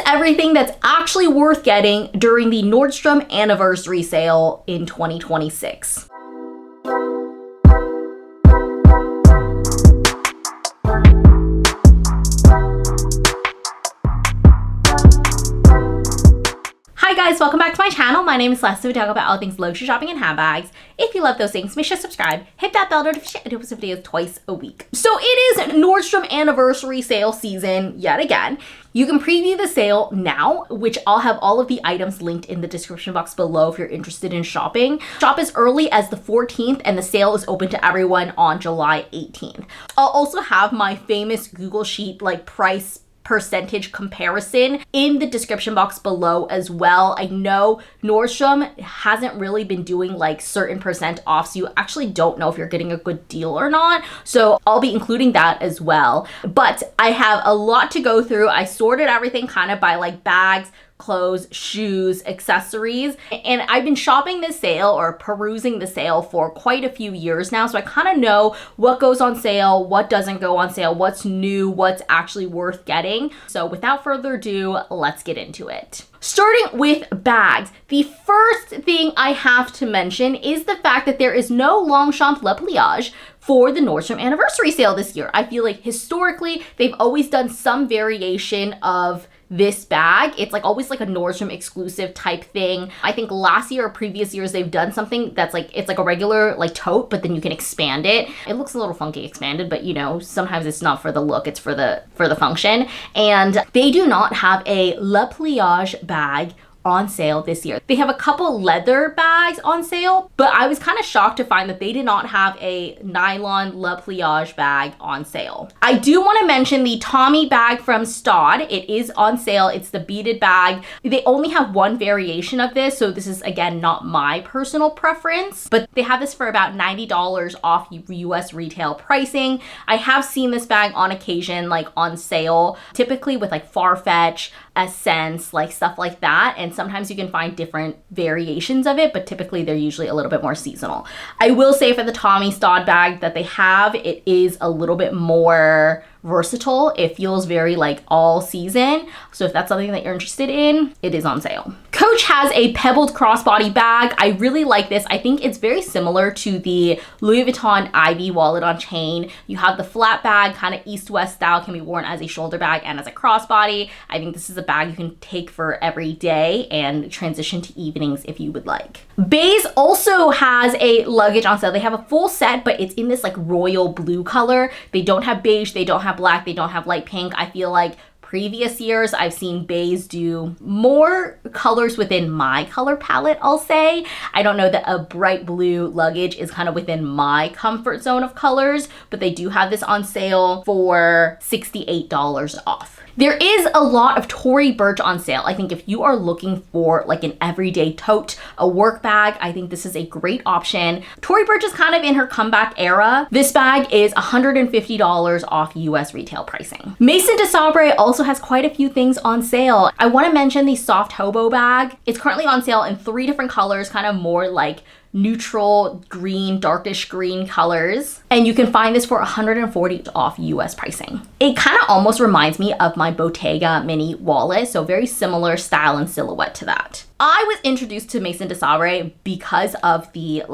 everything that's actually worth getting during the Nordstrom anniversary sale in 2026. Hi guys, welcome back to my channel. My name is Celesta. We talk about all things luxury shopping and handbags. If you love those things, make sure to subscribe, hit that bell notification. I do post videos twice a week. So it is Nordstrom anniversary sale season yet again. You can preview the sale now, which I'll have all of the items linked in the description box below if you're interested in shopping. Shop as early as the 14th and the sale is open to everyone on July 18th. I'll also have my famous Google Sheet price percentage comparison in the description box below as well. I know Nordstrom hasn't really been doing certain percent off, so you actually don't know if you're getting a good deal or not. So I'll be including that as well. But I have a lot to go through. I sorted everything kind of by bags, clothes, shoes, accessories, and I've been shopping this sale or perusing the sale for quite a few years now, so I kind of know what goes on sale, what doesn't go on sale, what's new, what's actually worth getting. So without further ado, let's get into it. Starting with bags, the first thing I have to mention is the fact that there is no Longchamp Le Pliage for the Nordstrom anniversary sale this year. I feel like historically, they've always done some variation of this bag. It's always a Nordstrom exclusive type thing. I think last year or previous years they've done something that's it's a regular tote, but then you can expand it. It looks a little funky expanded, but sometimes it's not for the look, it's for the function. And they do not have a Le Pliage bag on sale this year. They have a couple leather bags on sale, but I was kind of shocked to find that they did not have a nylon Le Pliage bag on sale. I do want to mention the Tommy bag from Staud. It is on sale. It's the beaded bag. They only have one variation of this, so this is again not my personal preference, but they have this for about $90 off US retail pricing. I have seen this bag on occasion on sale, typically with Farfetch, Essence, stuff like that, and sometimes you can find different variations of it, but typically they're usually a little bit more seasonal. I will say for the Tommy Staud bag that they have, it is a little bit more versatile. It feels very all season. So if that's something that you're interested in, it is on sale. Coach has a pebbled crossbody bag. I really like this. I think it's very similar to the Louis Vuitton Ivy wallet on chain. You have the flat bag, kind of east-west style, can be worn as a shoulder bag and as a crossbody. I think this is a bag you can take for every day and transition to evenings if you would like. Béis also has a luggage on sale. They have a full set, but it's in this royal blue color. They don't have beige, they don't have black, they don't have light pink. I feel like previous years I've seen Béis do more colors within my color palette, I'll say. I don't know that a bright blue luggage is kind of within my comfort zone of colors, but they do have this on sale for $68 off. There is a lot of Tory Burch on sale. I think if you are looking for an everyday tote, a work bag, I think this is a great option. Tory Burch is kind of in her comeback era. This bag is $150 off US retail pricing. Maison de Sabre also has quite a few things on sale. I want to mention the Soft Hobo bag. It's currently on sale in 3 different colors, kind of more neutral green, darkish green colors. And you can find this for $140 off US pricing. It kind of almost reminds me of my Bottega mini wallet, so very similar style and silhouette to that. I was introduced to Maison de Sabre because of the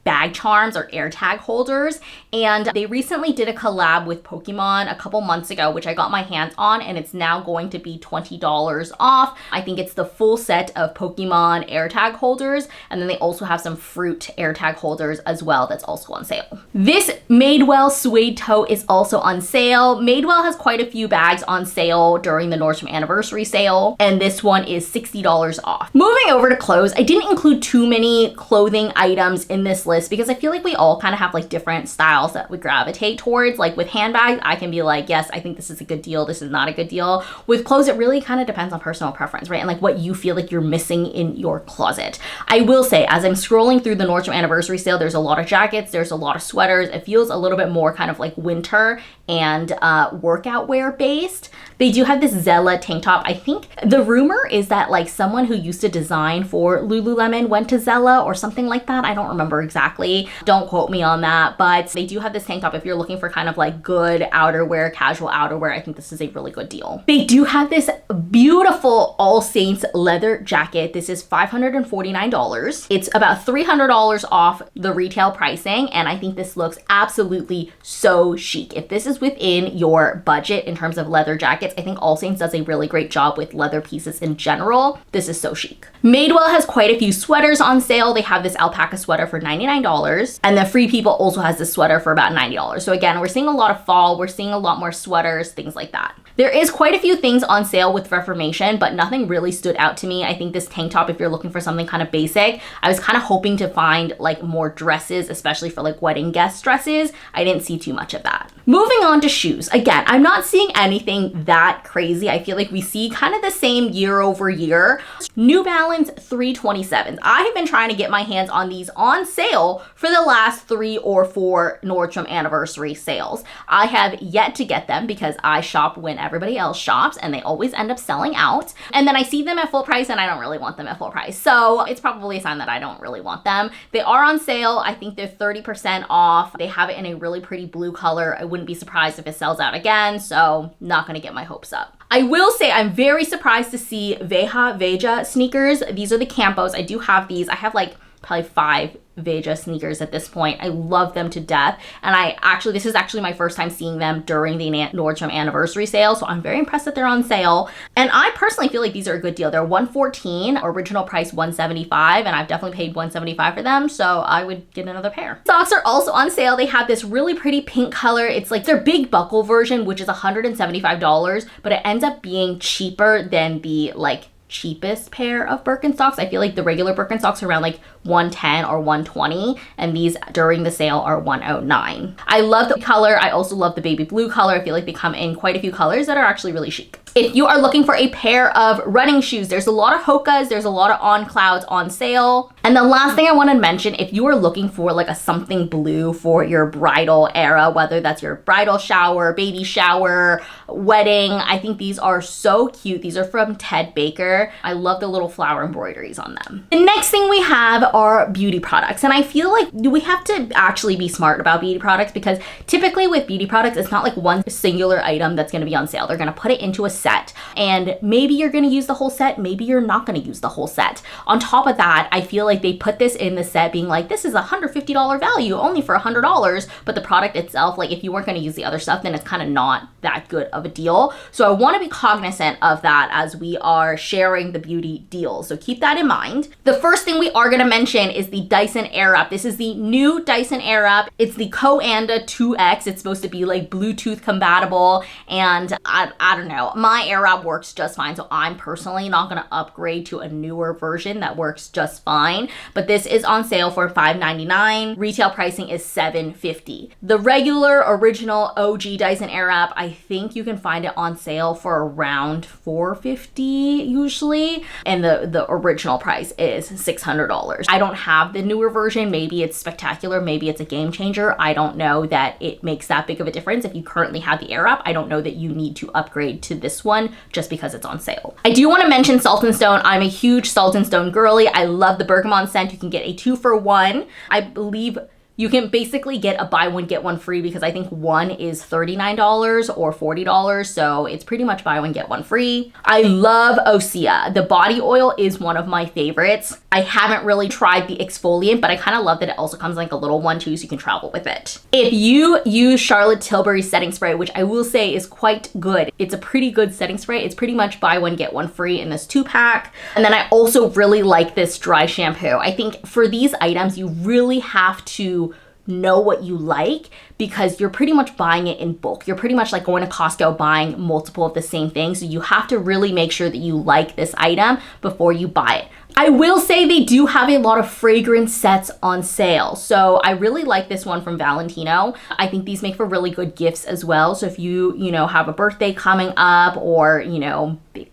bag charms or AirTag holders, and they recently did a collab with Pokemon a couple months ago, which I got my hands on, and it's now going to be $20 off. I think it's the full set of Pokemon AirTag holders, and then they also have some fruit AirTag holders as well that's also on sale. This Madewell suede tote is also on sale. Madewell has quite a few bags on sale during the Nordstrom anniversary sale, and this one is $60 off. Moving over to clothes, I didn't include too many clothing items in this list because I feel like we all kind of have different styles that we gravitate towards. With handbags, I can be yes, I think this is a good deal, this is not a good deal. With clothes, it really kind of depends on personal preference, right? And what you feel you're missing in your closet. I will say, as I'm scrolling through the Nordstrom anniversary sale, there's a lot of jackets, there's a lot of sweaters. It feels a little bit more kind of winter and workout wear based. They do have this Zella tank top. I think the rumor is that someone who used to design for Lululemon went to Zella or something like that. I don't remember exactly exactly. Don't quote me on that, but they do have this tank top. If you're looking for kind of like good outerwear, casual outerwear, I think this is a really good deal. They do have this beautiful All Saints leather jacket. This is $549. It's about $300 off the retail pricing, and I think this looks absolutely so chic. If this is within your budget in terms of leather jackets, I think All Saints does a really great job with leather pieces in general. This is so chic. Madewell has quite a few sweaters on sale. They have this alpaca sweater for $99, and the Free People also has this sweater for about $90. So again, we're seeing a lot of fall, we're seeing a lot more sweaters, things like that. There is quite a few things on sale with Reformation, but nothing really stood out to me. I think this tank top, if you're looking for something kind of basic, I was kind of hoping to find like more dresses, especially for like wedding guest dresses. I didn't see too much of that. Moving on to shoes. Again, I'm not seeing anything that crazy. I feel like we see kind of the same year over year. New Balance 327s. I have been trying to get my hands on these on sale for the last 3 or 4 Nordstrom anniversary sales. I have yet to get them because I shop when everybody else shops and they always end up selling out. And then I see them at full price and I don't really want them at full price. So it's probably a sign that I don't really want them. They are on sale. I think they're 30% off. They have it in a really pretty blue color. I wouldn't be surprised if it sells out again. So not gonna get my hopes up. I will say I'm very surprised to see Veja sneakers. These are the Campos. I do have these. I have like probably 5 Veja sneakers at this point. I love them to death. And this is actually my first time seeing them during the Nordstrom anniversary sale. So I'm very impressed that they're on sale. And I personally feel like these are a good deal. They're $114, original price $175, and I've definitely paid $175 for them. So I would get another pair. Socks are also on sale. They have this really pretty pink color. It's like their big buckle version, which is $175, but it ends up being cheaper than the like cheapest pair of Birkenstocks. I feel like the regular Birkenstocks are around like $110 or $120, and these during the sale are $109. I love the color. I also love the baby blue color. I feel like they come in quite a few colors that are actually really chic. If you are looking for a pair of running shoes, there's a lot of Hoka's, there's a lot of On Clouds on sale. And the last thing I want to mention, if you are looking for like a something blue for your bridal era, whether that's your bridal shower, baby shower, wedding, I think these are so cute. These are from Ted Baker. I love the little flower embroideries on them. The next thing we have are beauty products. And I feel like we have to actually be smart about beauty products, because typically with beauty products, it's not like one singular item that's going to be on sale. They're going to put it into a set, and maybe you're going to use the whole set, maybe you're not going to use the whole set. On top of that, I feel like they put this in the set being like, this is a $150 value only for $100, but the product itself, like if you weren't going to use the other stuff, then it's kind of not that good of a deal. So I want to be cognizant of that as we are sharing the beauty deals. So keep that in mind. The first thing we are going to mention is the Dyson Airwrap. This is the new Dyson Airwrap. It's the Coanda 2X. It's supposed to be like Bluetooth compatible, and I don't know. My Airwrap works just fine, so I'm personally not going to upgrade to a newer version that works just fine. But this is on sale for $5.99. Retail pricing is $7.50. The regular original OG Dyson Airwrap, I think you can find it on sale for around $4.50 usually, and the original price is $600. I don't have the newer version. Maybe it's spectacular, maybe it's a game changer. I don't know that it makes that big of a difference. If you currently have the Airwrap, I don't know that you need to upgrade to this one just because it's on sale. I do want to mention Salt & Stone. I'm a huge Salt & Stone girly. I love the bergamot scent. You can get a 2-for-1. I believe you can basically get a buy one get one free, because I think one is $39 or $40, so it's pretty much buy one get one free. I love Osea. The body oil is one of my favorites. I haven't really tried the exfoliant, but I kind of love that it also comes like a little one too, so you can travel with it. If you use Charlotte Tilbury setting spray, which I will say is quite good, it's a pretty good setting spray. It's pretty much buy one get one free in this 2-pack. And then I also really like this dry shampoo. I think for these items, you really have to know what you like, because you're pretty much buying it in bulk. You're pretty much like going to Costco buying multiple of the same thing. So you have to really make sure that you like this item before you buy it. I will say they do have a lot of fragrance sets on sale. So I really like this one from Valentino. I think these make for really good gifts as well. So if you have a birthday coming up, or,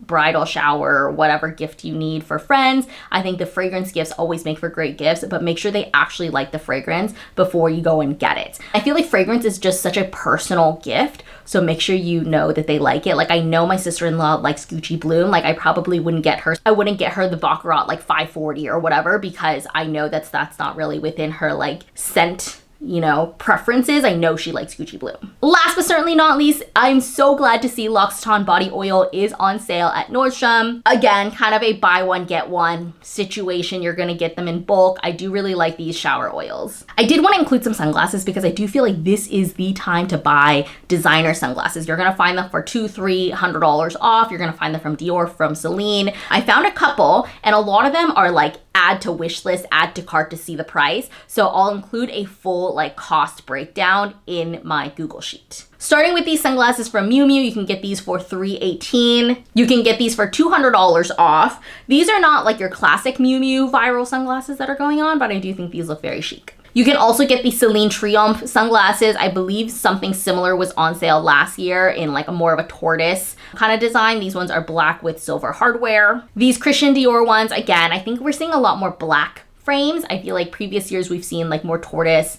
bridal shower, whatever gift you need for friends. I think the fragrance gifts always make for great gifts, but make sure they actually like the fragrance before you go and get it. I feel like fragrance is just such a personal gift, so make sure you know that they like it. Like, I know my sister-in-law likes Gucci Bloom. Like, I probably wouldn't get her the Baccarat like 540 or whatever, because I know that's not really within her like scent, you know, preferences. I know she likes Gucci Bloom. Last but certainly not least, I'm so glad to see L'Occitane body oil is on sale at Nordstrom. Again, kind of a buy one get one situation. You're gonna get them in bulk. I do really like these shower oils. I did want to include some sunglasses because I do feel like this is the time to buy designer sunglasses. You're gonna find them for $200-300 off. You're gonna find them from Dior, from Celine. I found a couple, and a lot of them are like add to wish list, add to cart to see the price. So I'll include a full like cost breakdown in my Google Sheet. Starting with these sunglasses from Miu Miu, you can get these for $318. You can get these for $200 off. These are not like your classic Miu Miu viral sunglasses that are going on, but I do think these look very chic. You can also get the Celine Triomphe sunglasses. I believe something similar was on sale last year in like a more of a tortoise kind of design. These ones are black with silver hardware. These Christian Dior ones, again, I think we're seeing a lot more black frames. I feel like previous years we've seen like more tortoise,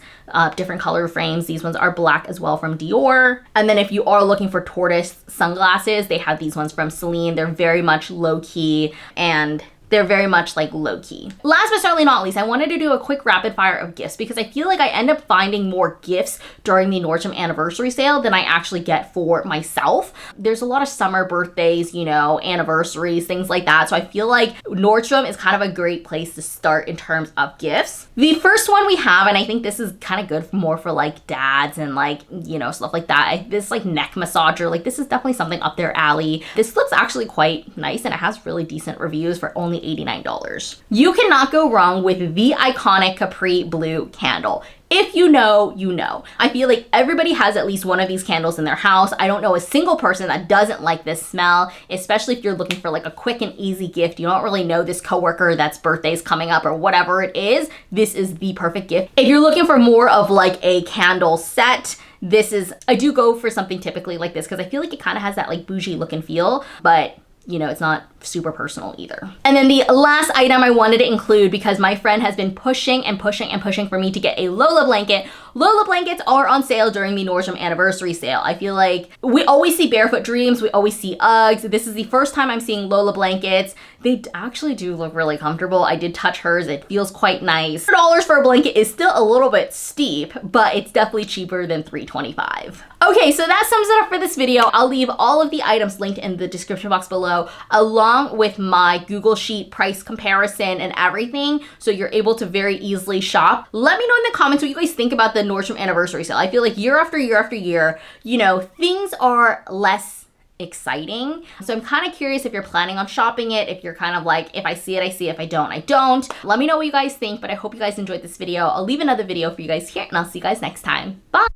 different color frames. These ones are black as well from Dior. And then if you are looking for tortoise sunglasses, they have these ones from Celine. They're very much low key, and they're very much like low key. Last but certainly not least, I wanted to do a quick rapid fire of gifts because I feel like I end up finding more gifts during the Nordstrom anniversary sale than I actually get for myself. There's a lot of summer birthdays, you know, anniversaries, things like that. So I feel like Nordstrom is kind of a great place to start in terms of gifts. The first one we have, and I think this is kind of good more for like dads and like, you know, stuff like that. This like neck massager, like this is definitely something up their alley. This looks actually quite nice and it has really decent reviews for only $89. You cannot go wrong with the iconic Capri Blue candle. If you know, you know. I feel like everybody has at least one of these candles in their house. I don't know a single person that doesn't like this smell, especially if you're looking for like a quick and easy gift. You don't really know this coworker that's birthday's coming up or whatever it is. This is the perfect gift. If you're looking for more of like a candle set, I do go for something typically like this because I feel like it kind of has that like bougie look and feel, but you know, it's not super personal either. And then the last item I wanted to include, because my friend has been pushing and pushing and pushing for me to get a Lola blanket. Lola blankets are on sale during the Nordstrom anniversary sale. I feel like we always see Barefoot Dreams, we always see Uggs. This is the first time I'm seeing Lola blankets. They actually do look really comfortable. I did touch hers, it feels quite nice. $100 for a blanket is still a little bit steep, but it's definitely cheaper than $325. Okay, so that sums it up for this video. I'll leave all of the items linked in the description box below, along with my Google Sheet price comparison and everything, so you're able to very easily shop. Let me know in the comments what you guys think about the Nordstrom anniversary sale. I feel like year after year after year, you know, things are less exciting. So I'm kind of curious if you're planning on shopping it, if you're kind of like, if I see it, I see it, if I don't, I don't. Let me know what you guys think, but I hope you guys enjoyed this video. I'll leave another video for you guys here, and I'll see you guys next time. Bye!